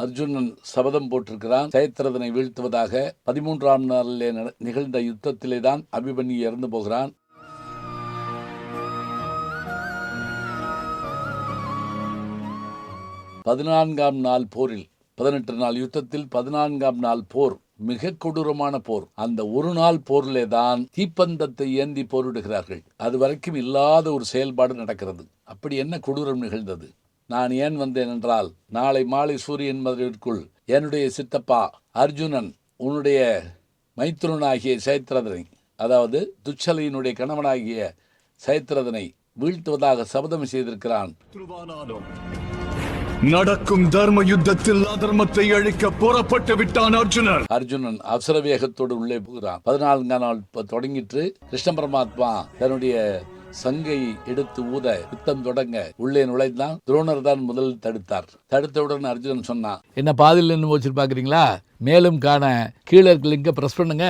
அர்ஜுனன் சபதம் போட்டிருக்கிறான். ஜெயத்ரதனை வீழ்த்துவதாக. 13ஆம் நாளிலே நிகழ்ந்த யுத்தத்திலே தான் அபிமன்யு இறந்து போகிறான். பதினான்காம் நாள் போரில் 18 நாள் யுத்தத்தில் 14ஆம் நாள் போர் மிக கொடூரமான போர். அந்த ஒரு நாள் போரிலே தான் தீப்பந்தத்தை ஏந்தி போரிடுகிறார்கள். அது வரைக்கும் இல்லாத ஒரு செயல்பாடு நடக்கிறது. அப்படி என்ன கொடூரம் நிகழ்ந்தது? நான் ஏன் வந்தேன் என்றால், நாளை மாலை சூரியன் மறைவிற்குள் என்னுடைய சித்தப்பா அர்ஜுனன் உன்னுடைய மைத்துனனாகிய ஜெயத்ரதனை, அதாவது துச்சலையினுடைய கணவனாகிய ஜெயத்ரதனை வீழ்த்துவதாக சபதம் செய்திருக்கிறான். நடக்கும் தர்ம யுத்தத்தில் அதர்மத்தை அழிக்க புறப்பட்டு விட்டான் அர்ஜுனன் அவசர வேகத்தோடு உள்ளே போகிறான். 14ஆம் நாள் தொடங்கிட்டு கிருஷ்ண பரமாத்மா தன்னுடைய சங்கை எடுத்து ஊத யுத்தம் தொடங்க உள்ளே நுழைந்தான். துரோணர் தான் முதலில் தடுத்தார். தடுத்தவுடன் அர்ஜுனன் சொன்னான், என்ன பாதியில் நின்று வச்சு பாக்குறீங்களா? மேலும் காண கீழே லிங்க பிரஸ் பண்ணுங்க.